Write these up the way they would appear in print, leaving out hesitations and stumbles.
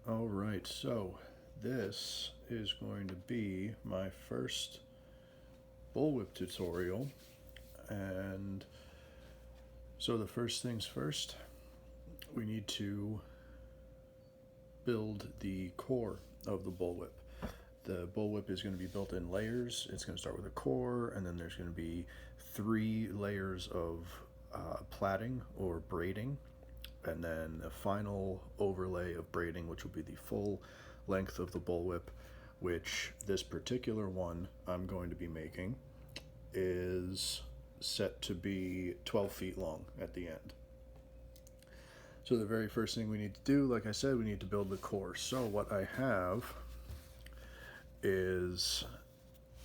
All right, so this is going to be my first bullwhip tutorial. And so the first things first, we need to build the core of the bullwhip. The bullwhip is going to be built in layers. It's going to start with a core, and then there's going to be 3 layers of plaiting or braiding, and then a final overlay of braiding, which will be the full length of the bullwhip, which this particular one I'm going to be making is set to be 12 feet long at the end. So the very first thing we need to do, like I said, we need to build the core. So what I have is,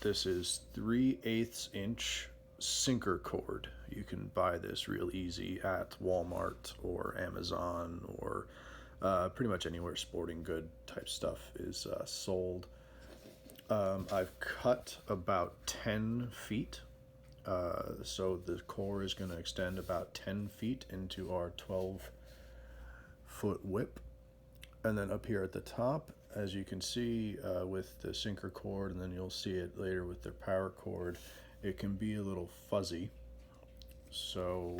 this is 3/8 inch sinker cord. You can buy this real easy at Walmart or Amazon or pretty much anywhere sporting good type stuff is sold. I've cut about 10 feet, so the core is going to extend about 10 feet into our 12-foot whip. And then up here at the top, as you can see with the sinker cord, and then you'll see it later with their power cord, it can be a little fuzzy. So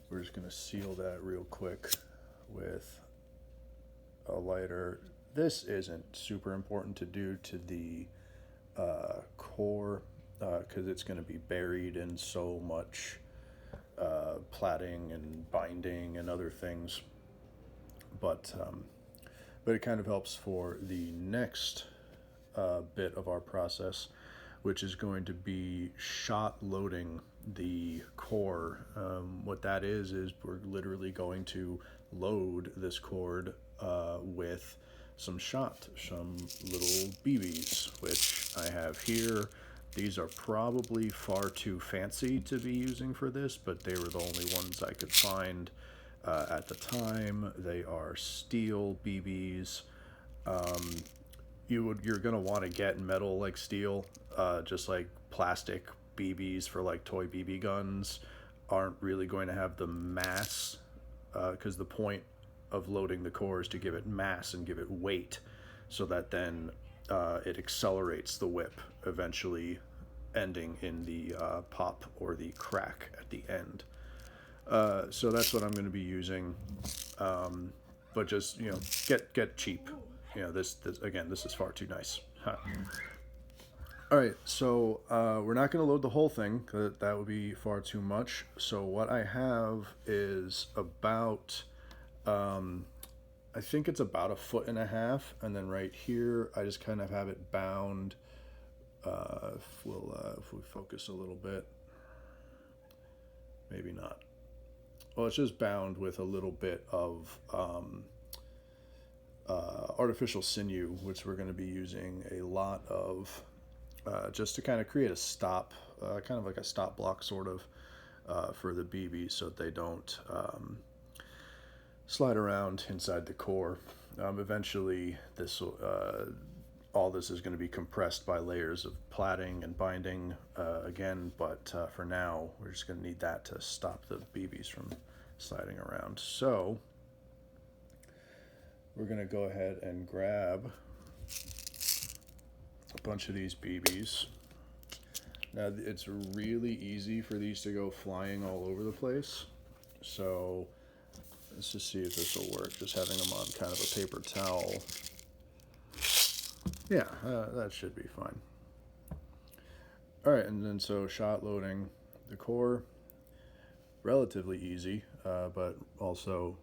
we're just going to seal that real quick with a lighter. This isn't super important to do to the core because it's going to be buried in so much plaiting and binding and other things. But it kind of helps for the next bit of our process, which is going to be shot loading the core. What that is we're literally going to load this cord with some little BBs, which I have here. These are probably far too fancy to be using for this, but they were the only ones I could find at the time. They are steel BBs. You're gonna want to get metal like steel, just like plastic BBs for like toy BB guns aren't really going to have the mass, because the point of loading the core is to give it mass and give it weight, so that then it accelerates the whip, eventually ending in the pop or the crack at the end. So that's what I'm going to be using, but just get cheap. This again, this is far too nice. Huh. All right, so we're not going to load the whole thing because that would be far too much. So what I have is about, I think it's about 1.5 feet, and then right here I just kind of have it bound. If we focus a little bit, maybe not. Well, it's just bound with a little bit of artificial sinew, which we're going to be using a lot of, just to kind of create a stop, kind of like a stop block sort of, for the BB, so that they don't slide around inside the core. Eventually, all this is going to be compressed by layers of plaiting and binding again, but for now, we're just going to need that to stop the BBs from sliding around. So we're going to go ahead and grab a bunch of these BBs. Now, it's really easy for these to go flying all over the place, so let's just see if this will work, just having them on kind of a paper towel. Yeah, that should be fine. All right, and then so shot loading the core, relatively easy, but also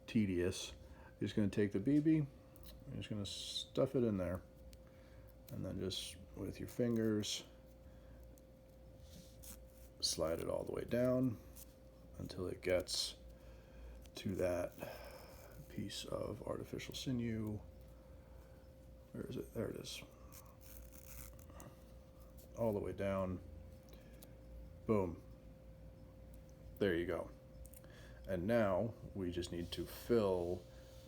tedious. You're just going to take the BB, you're just going to stuff it in there, and then just with your fingers slide it all the way down until it gets to that piece of artificial sinew. Where is it? There it is. All the way down. Boom. There you go. And now we just need to fill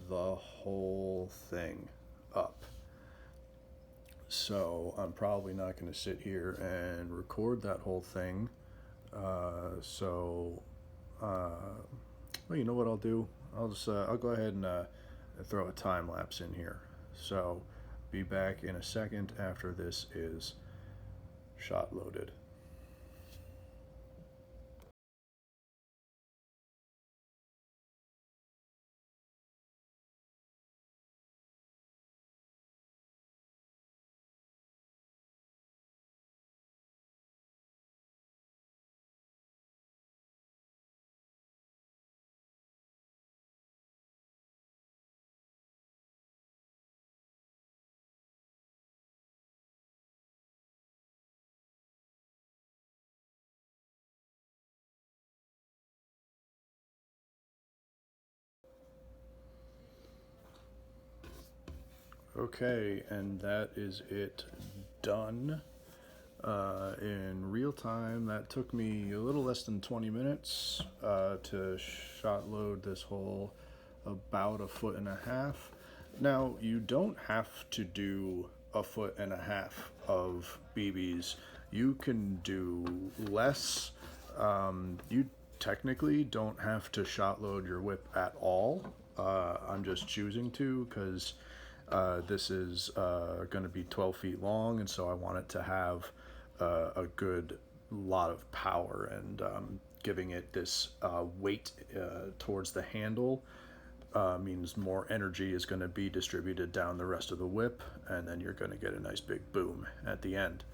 the whole thing up. So I'm probably not going to sit here and record that whole thing. Well, you know what I'll do? I'll go ahead and throw a time lapse in here. So be back in a second after this is shot loaded. Okay, and that is it done. In real time, that took me a little less than 20 minutes to shot load this hole about 1.5 feet. Now, you don't have to do 1.5 feet of BBs. You can do less. You technically don't have to shot load your whip at all. I'm just choosing to because this is going to be 12 feet long, and so I want it to have a good lot of power, and giving it this weight towards the handle means more energy is going to be distributed down the rest of the whip, and then you're going to get a nice big boom at the end.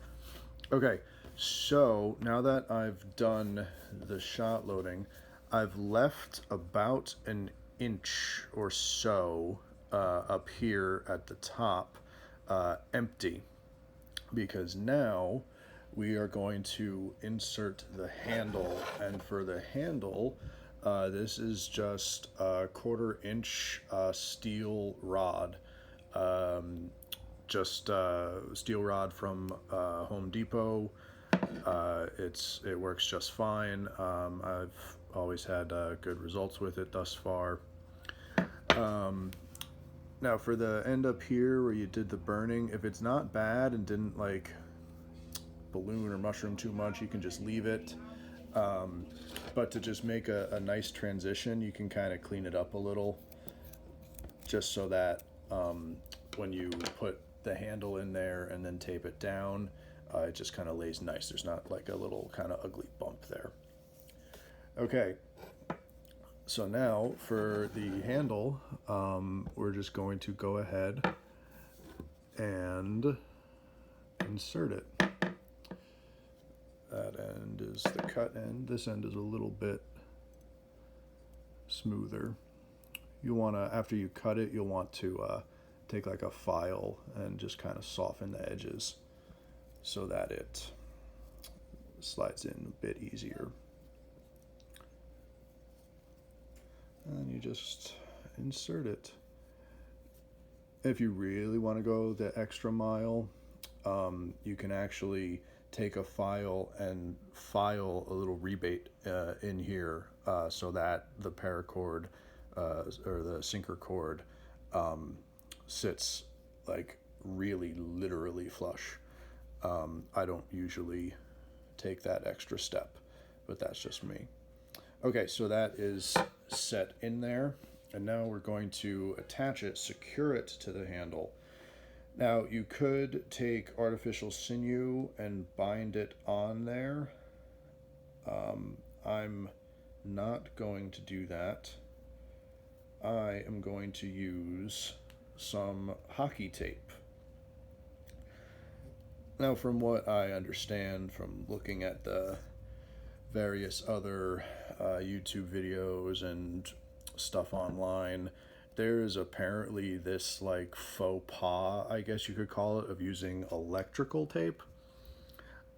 Okay, so now that I've done the shot loading, I've left about an inch or so up here at the top empty, because now we are going to insert the handle. And for the handle, this is just a 1/4 inch steel rod, just steel rod from Home Depot. It works just fine. I've always had good results with it thus far. Now for the end up here where you did the burning, if it's not bad and didn't like balloon or mushroom too much, you can just leave it. But to just make a nice transition, you can kind of clean it up a little, just so that when you put the handle in there and then tape it down, it just kind of lays nice. There's not like a little kind of ugly bump there. Okay, so now for the handle, we're just going to go ahead and insert it. That end is the cut end. This end is a little bit smoother. You want to, after you cut it, you'll want to take like a file and just kind of soften the edges so that it slides in a bit easier. And you just insert it. If you really want to go the extra mile, you can actually take a file and file a little rebate in here so that the paracord or the sinker cord sits like really literally flush. I don't usually take that extra step, but that's just me. Okay, so that is set in there, and now we're going to attach it, secure it to the handle. Now you could take artificial sinew and bind it on there. I'm not going to do that. I am going to use some hockey tape. Now, from what I understand from looking at the various other YouTube videos and stuff online, there is apparently this like faux pas, I guess you could call it, of using electrical tape.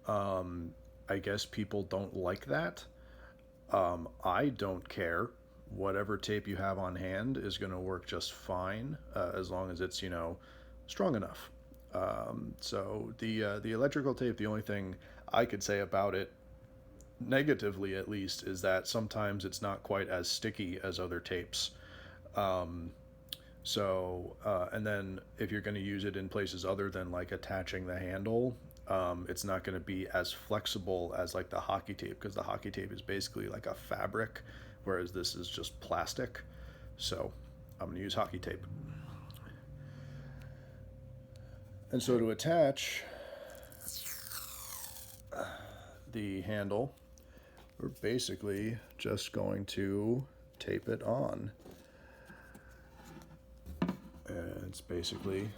I guess people don't like that. I don't care. Whatever tape you have on hand is going to work just fine as long as it's, strong enough. So the electrical tape, the only thing I could say about it, negatively at least, is that sometimes it's not quite as sticky as other tapes. And then if you're going to use it in places other than like attaching the handle, it's not going to be as flexible as like the hockey tape, because the hockey tape is basically like a fabric, whereas this is just plastic. So I'm going to use hockey tape. And so to attach the handle, we're basically just going to tape it on. And it's basically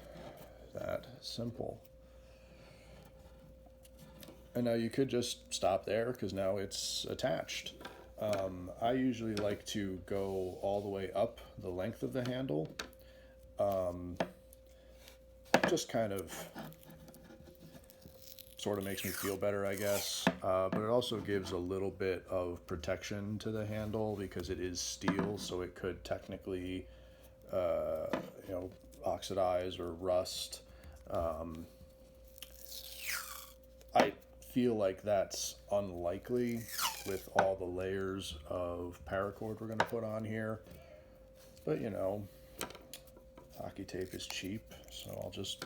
that simple. And now you could just stop there because now it's attached. I usually like to go all the way up the length of the handle. Just kind of sort of makes me feel better, I guess. But it also gives a little bit of protection to the handle because it is steel, so it could technically, oxidize or rust. I feel like that's unlikely with all the layers of paracord we're going to put on here. But, hockey tape is cheap, so I'll just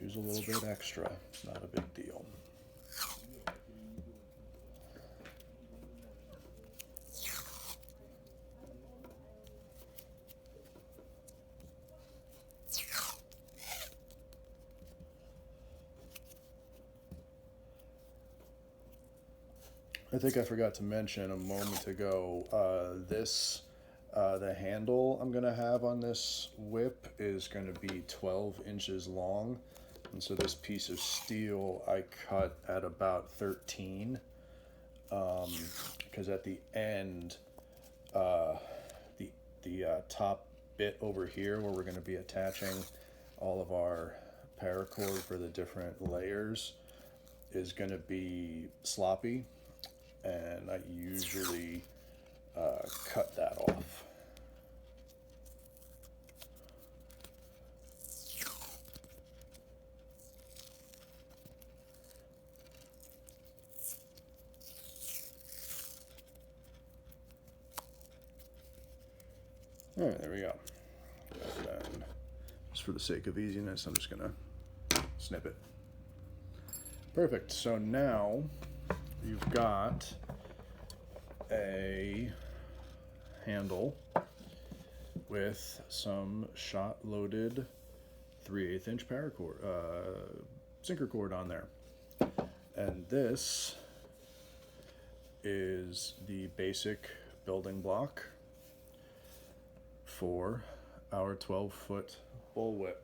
use a little bit extra. It's not a big deal. I think I forgot to mention a moment ago, the handle I'm going to have on this whip is going to be 12 inches long. And so this piece of steel I cut at about 13, because at the end, the top bit over here where we're going to be attaching all of our paracord for the different layers is going to be sloppy, and I usually cut that off. All right, there we go. And then, just for the sake of easiness, I'm just gonna snip it. Perfect. So now you've got a handle with some shot-loaded 3/8 inch paracord, sinker cord on there. And this is the basic building block for our 12-foot bullwhip.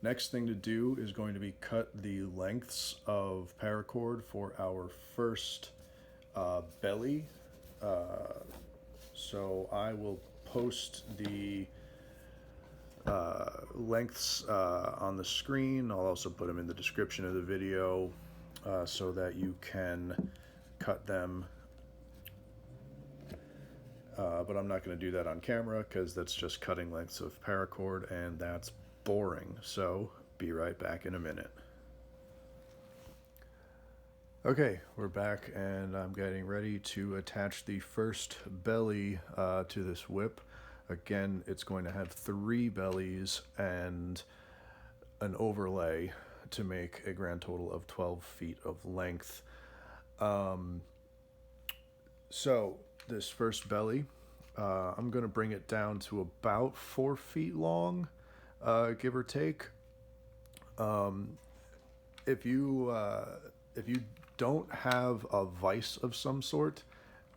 Next thing to do is going to be cut the lengths of paracord for our first belly. So I will post the lengths on the screen. I'll also put them in the description of the video so that you can cut them. But I'm not going to do that on camera because that's just cutting lengths of paracord and that's boring. So be right back in a minute. Okay, we're back and I'm getting ready to attach the first belly to this whip. Again, it's going to have 3 bellies and an overlay to make a grand total of 12 feet of length. So this first belly, I'm going to bring it down to about 4 feet long, give or take. If you don't have a vise of some sort,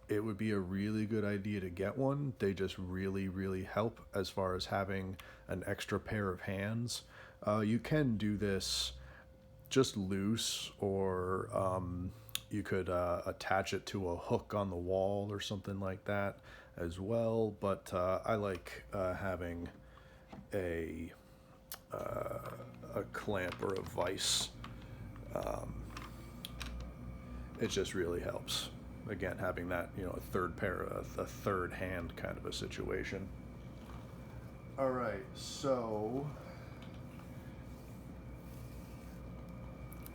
it would be a really good idea to get one. They just really, really help as far as having an extra pair of hands. You can do this just loose, or you could attach it to a hook on the wall or something like that as well. But I like having a clamp or a vise. It just really helps. Again, having that, a third hand kind of a situation. All right, so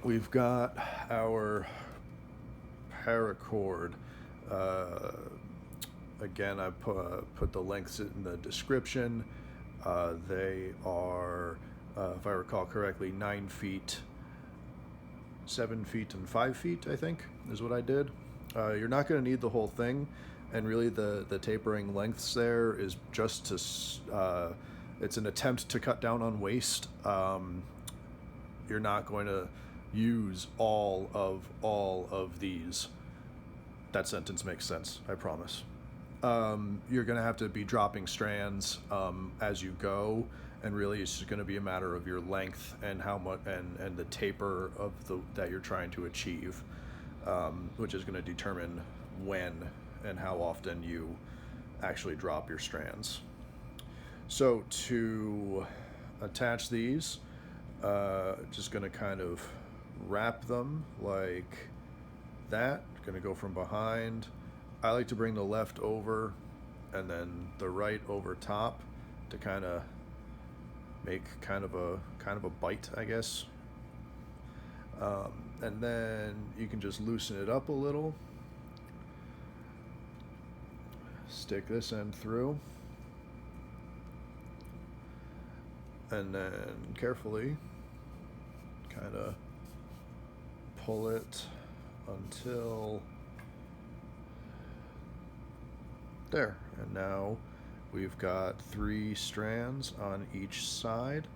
we've got our paracord. Again, I put the lengths in the description. They are, if I recall correctly, 9 feet, 7 feet, and 5 feet, I think, is what I did. You're not going to need the whole thing, and really the tapering lengths there is just to it's an attempt to cut down on waste. You're not going to use all of these. That sentence makes sense, I promise. You're going to have to be dropping strands as you go, and really it's just going to be a matter of your length and how much and the taper of that you're trying to achieve, which is going to determine when and how often you actually drop your strands. So to attach these, just going to kind of wrap them like that. Going to go from behind. I like to bring the left over and then the right over top to kind of make kind of a bite, I guess. And then you can just loosen it up a little. Stick this end through. And then carefully kind of pull it until there. And now we've got 3 strands on each side,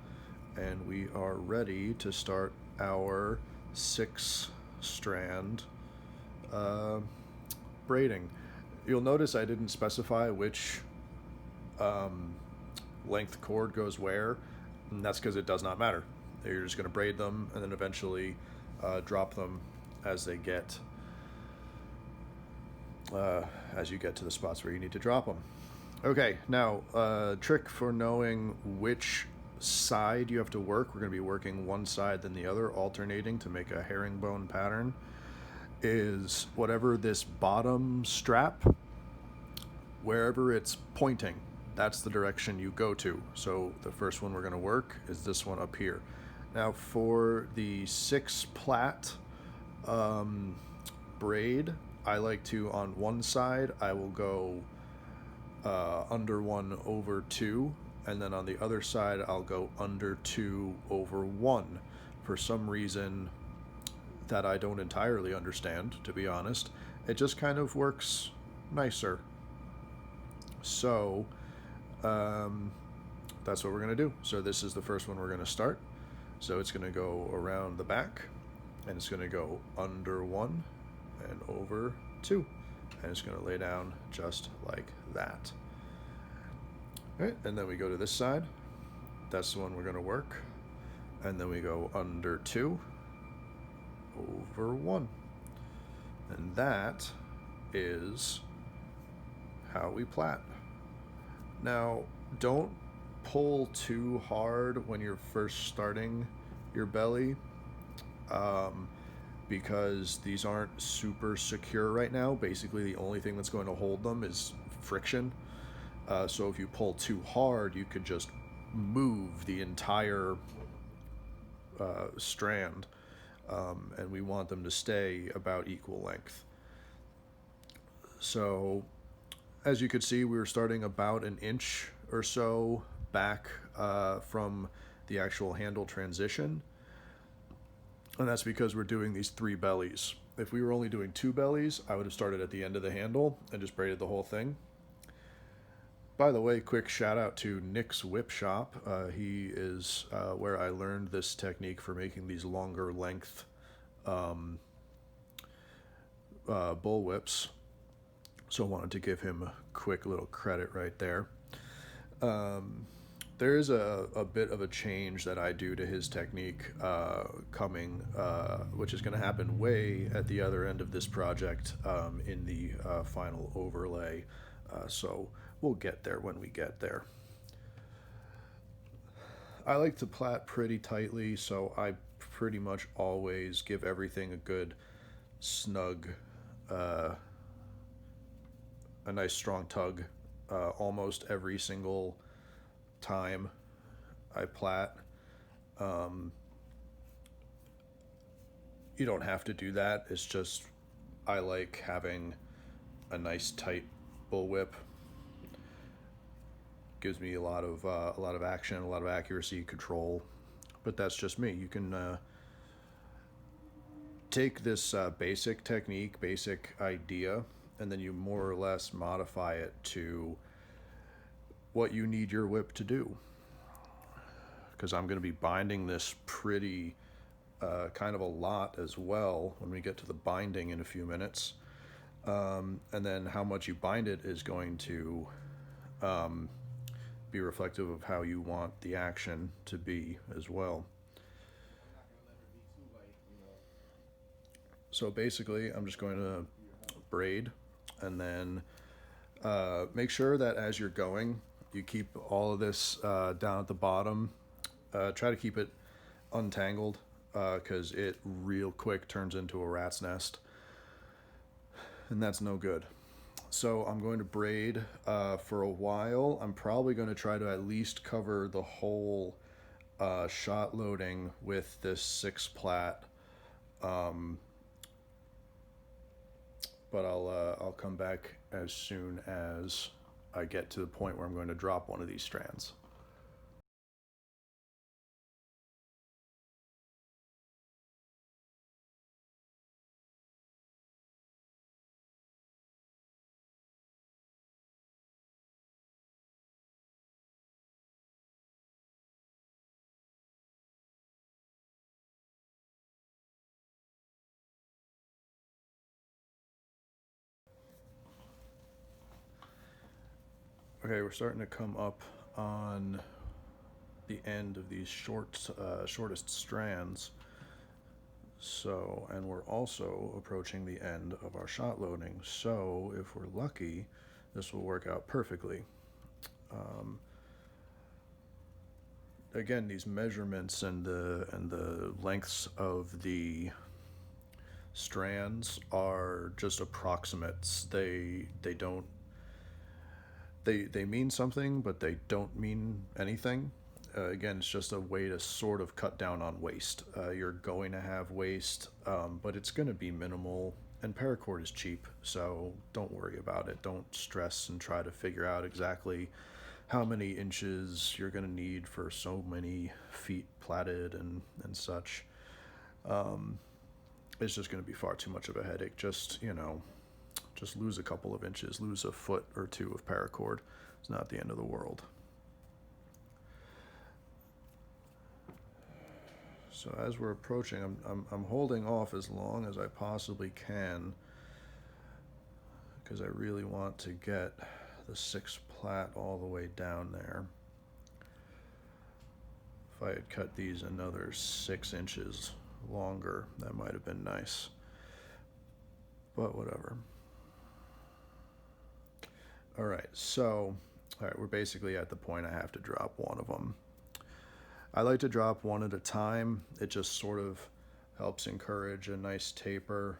and we are ready to start our 6 strand braiding. You'll notice I didn't specify which length cord goes where, and that's because it does not matter. You're just going to braid them and then eventually drop them as they get as you get to the spots where you need to drop them. Okay, now trick for knowing which side you have to work. We're going to be working one side then the other, alternating to make a herringbone pattern. Is whatever this bottom strap, wherever it's pointing, that's the direction you go to. So the first one we're going to work is this one up here. Now for the 6 Plat braid, I like to, on one side, I will go under 1 over 2, and then on the other side, I'll go under 2 over 1. For some reason that I don't entirely understand, to be honest, it just kind of works nicer. So that's what we're going to do. So this is the first one we're going to start. So it's going to go around the back, and it's going to go under 1 and over 2, and it's going to lay down just like that. All right, and then we go to this side. That's the one we're going to work, and then we go under 2 over 1, and that is how we plait. Now, don't pull too hard when you're first starting your belly, because these aren't super secure right now. Basically, the only thing that's going to hold them is friction. So if you pull too hard, you could just move the entire strand, and we want them to stay about equal length. So as you could see, we were starting about an inch or so back from the actual handle transition, and that's because we're doing these 3 bellies. If we were only doing 2 bellies, I would have started at the end of the handle and just braided the whole thing. By the way, quick shout out to Nick's Whip Shop. He is where I learned this technique for making these longer length bullwhips. So I wanted to give him a quick little credit right there. There is a bit of a change that I do to his technique coming, which is going to happen way at the other end of this project in the final overlay. So we'll get there when we get there. I like to plait pretty tightly, so I pretty much always give everything a good snug, a nice strong tug almost every single time I plait. You don't have to do that. It's just I like having a nice tight bullwhip. Gives me a lot of action, a lot of accuracy, control. But that's just me. You can take this basic technique, basic idea, and then you more or less modify it to what you need your whip to do. Because I'm going to be binding this pretty kind of a lot as well when we get to the binding in a few minutes. And then how much you bind it is going to be reflective of how you want the action to be as well. So basically, I'm just going to braid, and then make sure that as you're going, you keep all of this down at the bottom. Try to keep it untangled, because it real quick turns into a rat's nest, and that's no good. So I'm going to braid for a while. I'm probably going to try to at least cover the whole shot loading with this 6 plat, but I'll come back as soon as I get to the point where I'm going to drop one of these strands. Okay, we're starting to come up on the end of these shortest strands. So, and we're also approaching the end of our shot loading. So, if we're lucky, this will work out perfectly. Again, these measurements and the lengths of the strands are just approximates. They mean something, but they don't mean anything. Again, it's just a way to sort of cut down on waste. You're going to have waste, but it's going to be minimal, and paracord is cheap, so don't worry about it. Don't stress and try to figure out exactly how many inches you're going to need for so many feet plaited and such. It's just going to be far too much of a headache. Just lose a couple of inches, lose a foot or two of paracord. It's not the end of the world. So as we're approaching, I'm holding off as long as I possibly can, because I really want to get the 6 plat all the way down there. If I had cut these another 6 inches longer, that might have been nice, but whatever. All right, so we're basically at the point I have to drop one of them. I like to drop one at a time. It just sort of helps encourage a nice taper.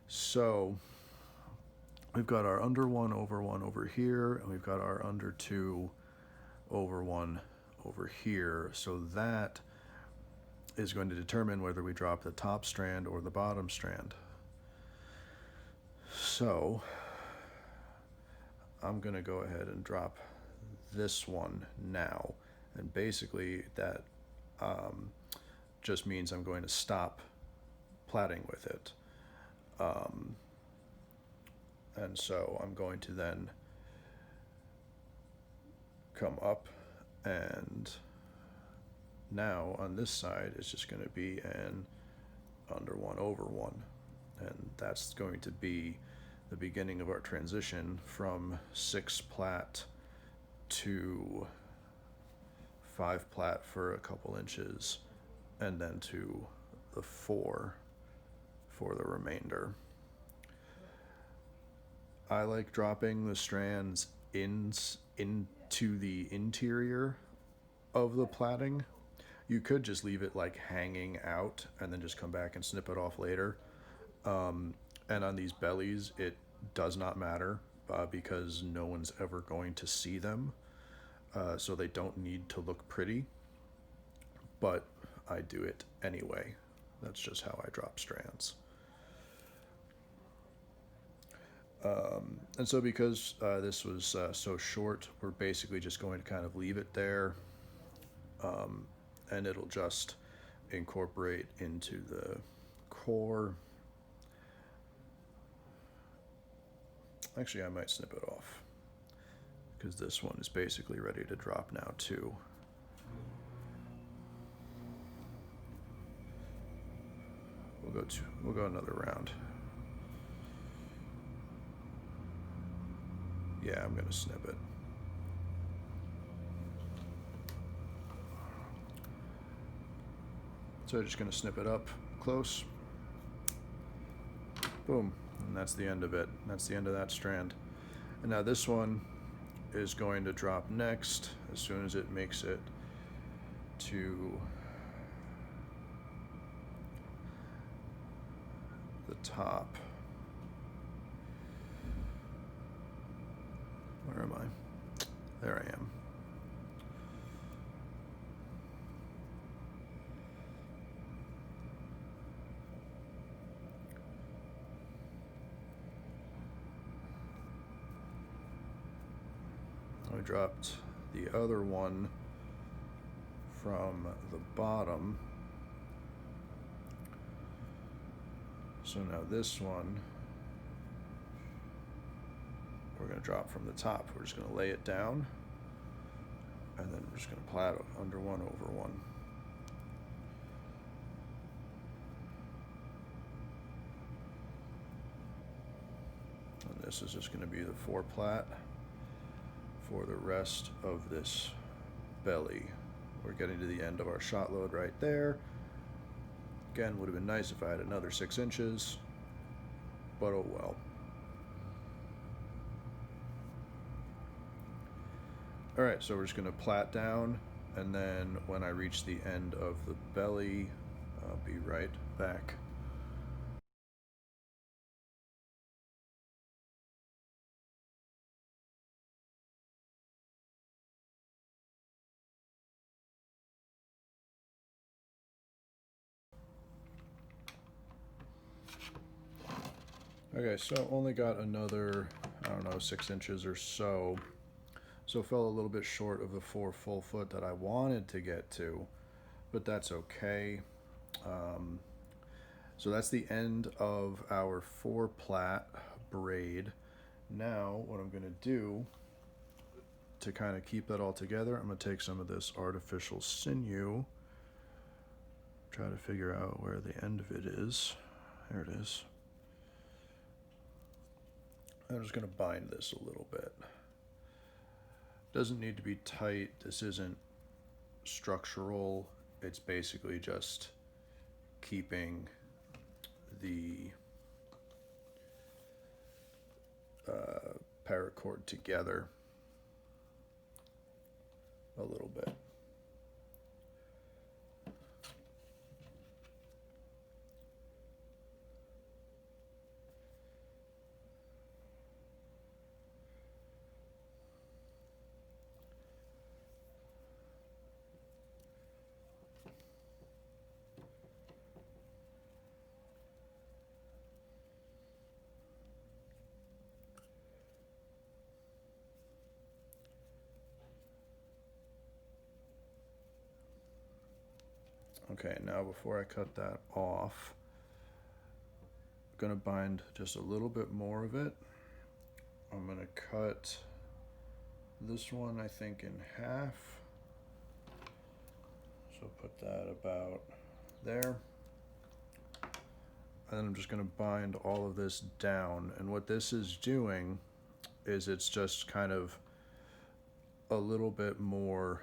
So we've got our under 1 over 1 over here, and we've got our under 2 over 1 over here. So that is going to determine whether we drop the top strand or the bottom strand. So I'm going to go ahead and drop this one now. And basically that just means I'm going to stop plaiting with it. And so I'm going to then come up, and now on this side it's just going to be an under 1 over 1. And that's going to be the beginning of our transition from 6 plat to 5 plat for a couple inches, and then to the 4 for the remainder. I like dropping the strands into the interior of the plaiting. You could just leave it like hanging out and then just come back and snip it off later. And on these bellies, it does not matter because no one's ever going to see them. So they don't need to look pretty, but I do it anyway. That's just how I drop strands. And so because this was so short, we're basically just going to kind of leave it there, and it'll just incorporate into the core. Actually, I might snip it off because this one is basically ready to drop now too. We'll go another round. Yeah, I'm gonna snip it. So I'm just gonna snip it up close. Boom, and that's the end of it. That's the end of that strand. And now this one is going to drop next as soon as it makes it to the top. Where am I? There I am. I dropped the other one from the bottom. So now this one, we're going to drop from the top. We're just going to lay it down, and then we're just going to plait under one over one. And this is just going to be the 4 plat for the rest of this belly. We're getting to the end of our shot load right there. Again, would have been nice if I had another 6 inches, but oh well. All right, so we're just gonna plait down, and then when I reach the end of the belly, I'll be right back. Okay, so only got another, I don't know, 6 inches or so. So fell a little bit short of the 4 full foot that I wanted to get to, but that's okay. So that's the end of our 4 plat braid. Now what I'm gonna do to kind of keep that all together, I'm gonna take some of this artificial sinew, try to figure out where the end of it is. There it is. I'm just gonna bind this a little bit. Doesn't need to be tight. This isn't structural. It's basically just keeping the paracord together a little bit. Okay, now before I cut that off, I'm gonna bind just a little bit more of it. I'm gonna cut this one, I think, in half. So put that about there. And then I'm just gonna bind all of this down. And what this is doing is it's just kind of a little bit more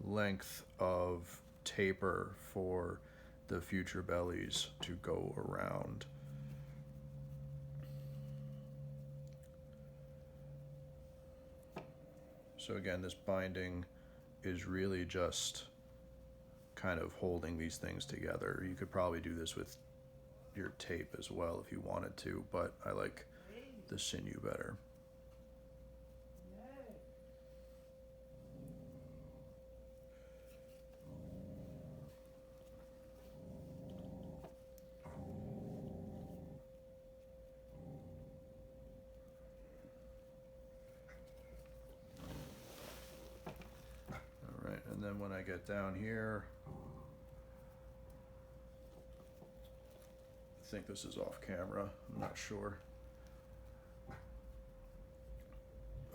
length of taper for the future bellies to go around. So again, this binding is really just kind of holding these things together. You could probably do this with your tape as well if you wanted to, but I like the sinew better. And then when I get down here, I think this is off camera, I'm not sure.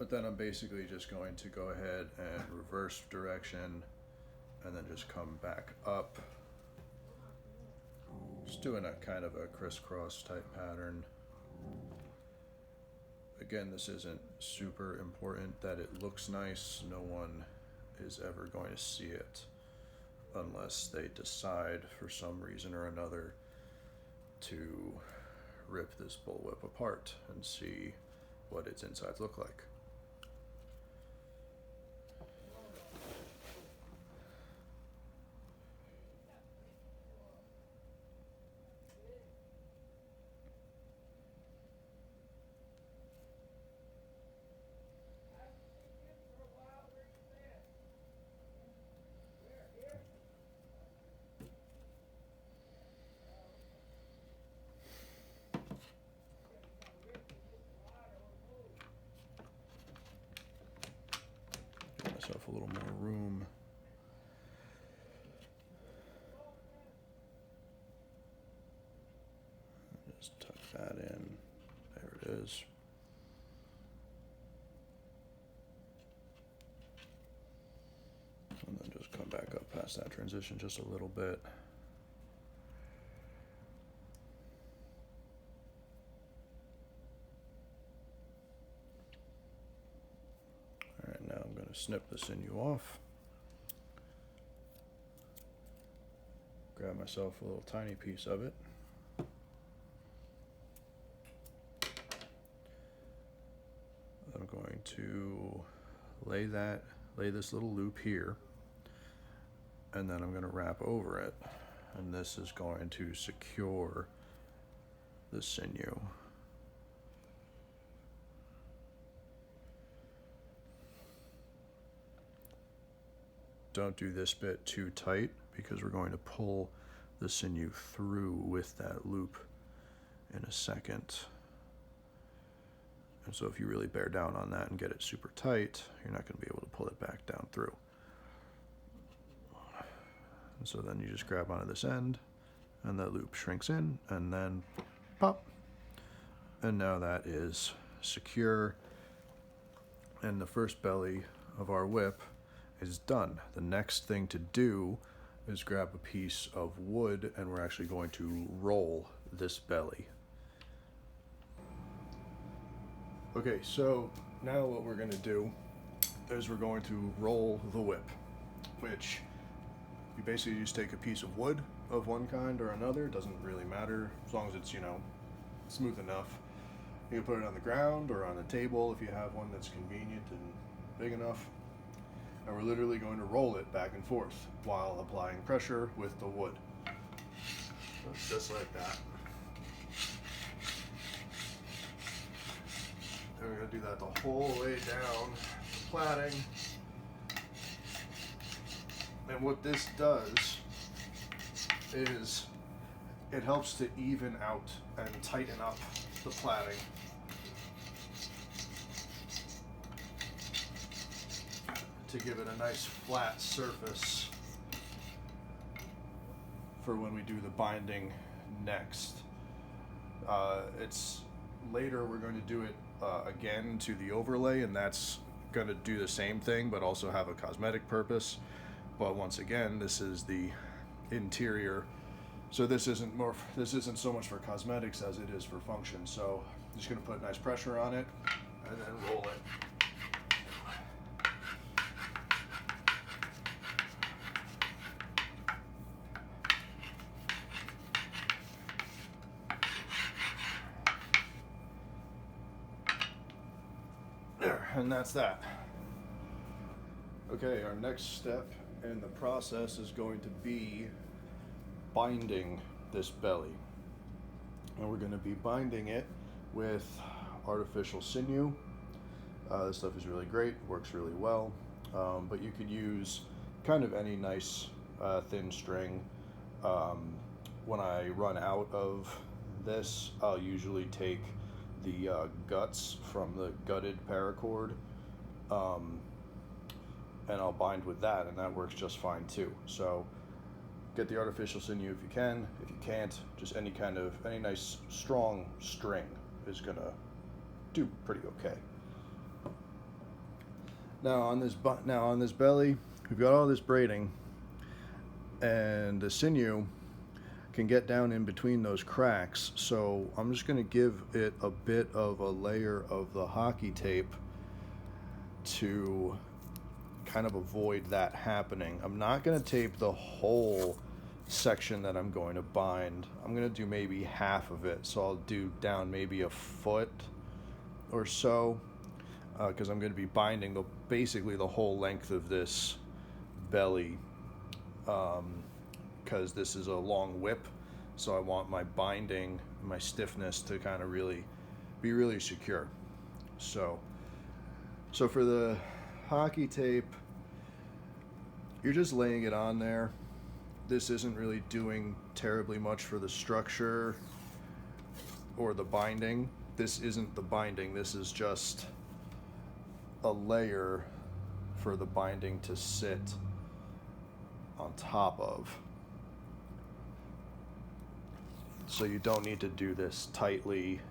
But then I'm basically just going to go ahead and reverse direction and then just come back up. Just doing a kind of a crisscross type pattern. Again, this isn't super important that it looks nice. No one is ever going to see it unless they decide for some reason or another to rip this bullwhip apart and see what its insides look like. Give myself a little more room. Just tuck that in. There it is. And then just come back up past that transition just a little bit. All right, now I'm going to snip the sinew off. Grab myself a little tiny piece of it. I'm going to lay this little loop here, and then I'm going to wrap over it, and this is going to secure the sinew. Don't do this bit too tight because we're going to pull the sinew through with that loop in a second. And so if you really bear down on that and get it super tight, you're not going to be able to pull it back down through. And so then you just grab onto this end, and that loop shrinks in, and then pop. And now that is secure. And the first belly of our whip is done. The next thing to do is grab a piece of wood, and we're actually going to roll this belly. Okay, so now what we're going to do is we're going to roll the whip, which you basically just take a piece of wood of one kind or another. It doesn't really matter as long as it's, smooth enough. You can put it on the ground or on a table if you have one that's convenient and big enough. And we're literally going to roll it back and forth while applying pressure with the wood. So it's just like that. And we're going to do that the whole way down the plaiting. And what this does is it helps to even out and tighten up the plaiting. To give it a nice flat surface for when we do the binding next. It's later we're going to do it again to the overlay, and that's going to do the same thing but also have a cosmetic purpose. But once again, this is the interior, so this isn't so much for cosmetics as it is for function. So I'm just going to put nice pressure on it and then roll it. And that's that. Okay, our next step in the process is going to be binding this belly. And we're going to be binding it with artificial sinew. This stuff is really great, works really well, but you could use kind of any nice thin string. When I run out of this, I'll usually take the guts from the gutted paracord, and I'll bind with that, and that works just fine too. So get the artificial sinew if you can. If you can't, just any nice strong string is gonna do pretty okay. Now on this belly, we've got all this braiding, and the sinew can get down in between those cracks. So I'm just going to give it a bit of a layer of the hockey tape to kind of avoid that happening. I'm not going to tape the whole section that I'm going to bind. I'm going to do maybe half of it. So I'll do down maybe a foot or so, because I'm going to be binding basically the whole length of this belly, because this is a long whip, so I want my binding, my stiffness to kind of be really secure. So for the hockey tape, you're just laying it on there. This isn't really doing terribly much for the structure or the binding. This isn't the binding, this is just a layer for the binding to sit on top of. So you don't need to do this tightly.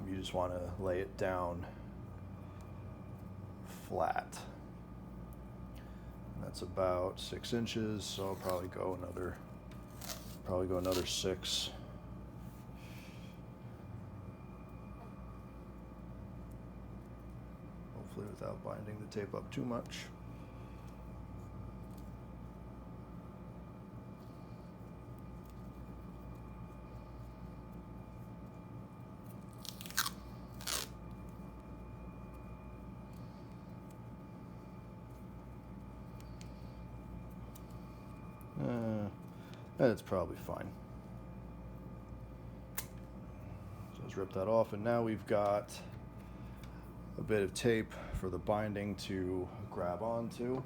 You just want to lay it down flat. That's about 6 inches, so I'll probably go another 6. Hopefully without binding the tape up too much. That's probably fine. So let's rip that off, and now we've got a bit of tape for the binding to grab onto.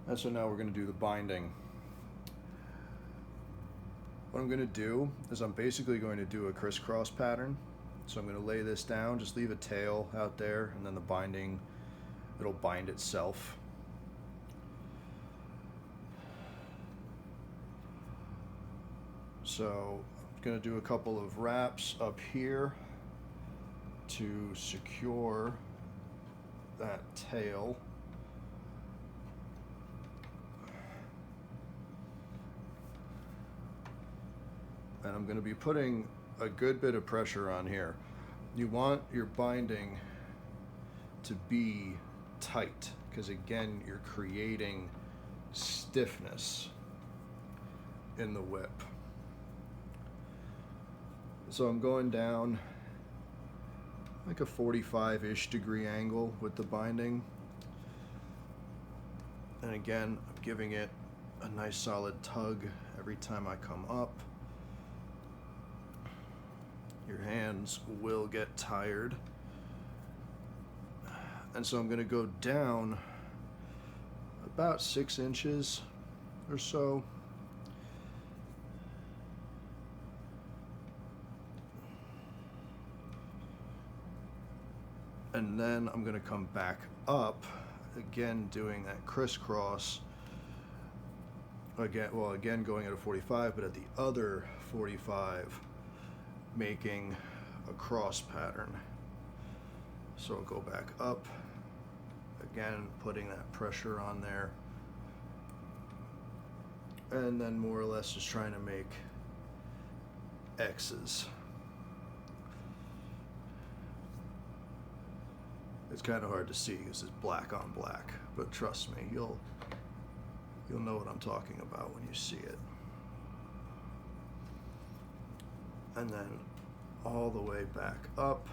And so now we're going to do the binding. What I'm going to do is I'm basically going to do a crisscross pattern. So I'm going to lay this down, just leave a tail out there, and then the binding, it'll bind itself. So I'm going to do a couple of wraps up here to secure that tail. And I'm going to be putting a good bit of pressure on here. You want your binding to be tight, because again, you're creating stiffness in the whip. So I'm going down like a 45-ish degree angle with the binding. And again, I'm giving it a nice solid tug every time I come up. Your hands will get tired. And so I'm going to go down about 6 inches or so. And then I'm going to come back up, again doing that crisscross. Again going at a 45, but at the other 45, making a cross pattern. So I'll go back up, again putting that pressure on there, and then more or less just trying to make X's. It's kind of hard to see because it's black on black, but trust me, you'll know what I'm talking about when you see it. And then all the way back up,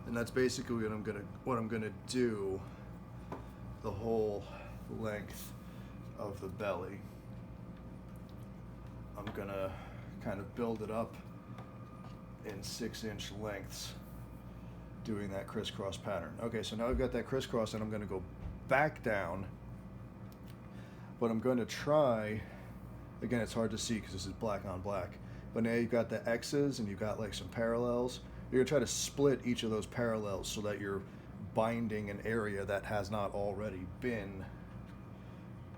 and that's basically what I'm gonna do the whole length of the belly. I'm gonna kind of build it up in 6-inch lengths, doing that crisscross pattern. Okay, so now I've got that crisscross, and I'm going to go back down, but I'm going to try, again, it's hard to see because this is black on black, but now you've got the X's and you've got like some parallels. You're going to try to split each of those parallels so that you're binding an area that has not already been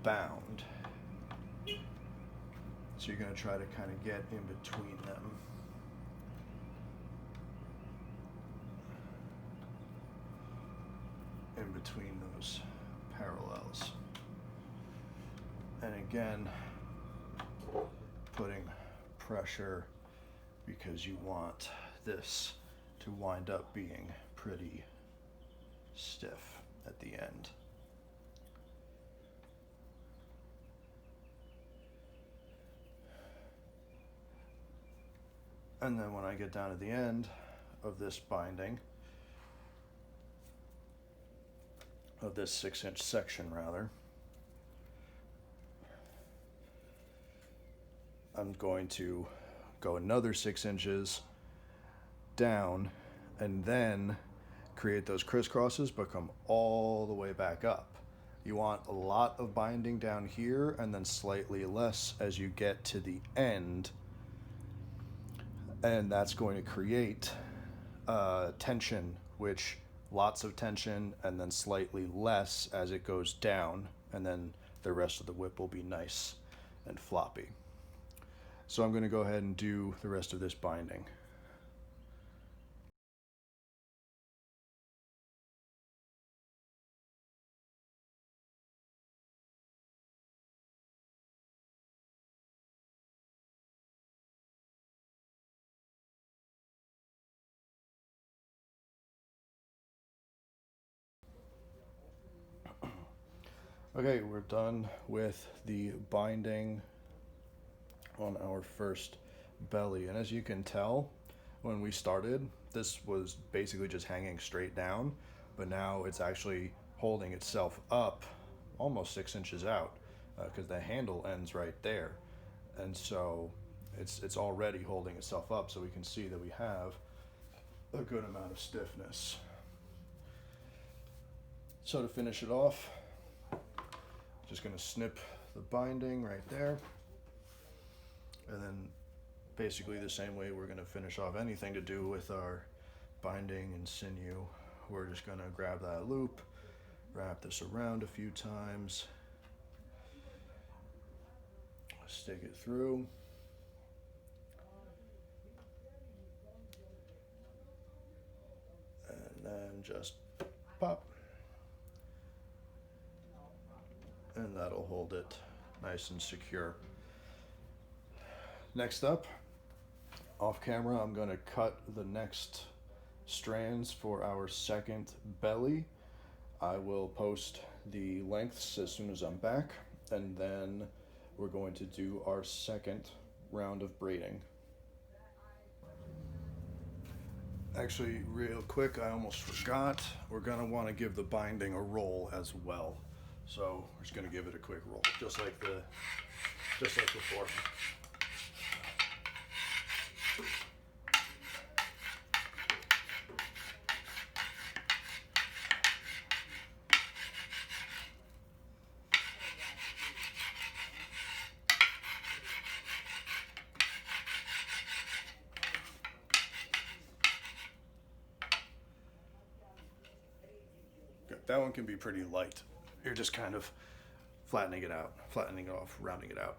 bound. So you're going to try to kind of get in between them. in between those parallels. And again, putting pressure because you want this to wind up being pretty stiff at the end. And then when I get down to the end of this binding, of this 6-inch section rather, I'm going to go another 6 inches down and then create those crisscrosses but come all the way back up. You want a lot of binding down here and then slightly less as you get to the end, and that's going to create tension, which lots of tension and then slightly less as it goes down, and then the rest of the whip will be nice and floppy. So I'm going to go ahead and do the rest of this binding. Okay, we're done with the binding on our first belly, and as you can tell, when we started, this was basically just hanging straight down, but now it's actually holding itself up almost 6 inches out because the handle ends right there, and so it's already holding itself up, so we can see that we have a good amount of stiffness. So to finish it off, just going to snip the binding right there, and then basically the same way we're going to finish off anything to do with our binding and sinew. We're just going to grab that loop, wrap this around a few times, stick it through, and then just pop, and that'll hold it nice and secure. Next up, off camera, I'm going to cut the next strands for our second belly. I will post the lengths as soon as I'm back, and then we're going to do our second round of braiding. Actually, real quick, I almost forgot, we're going to want to give the binding a roll as well. So we're just going to give it a quick roll, just like before. That one can be pretty light. You're just kind of flattening it out, flattening it off, rounding it out.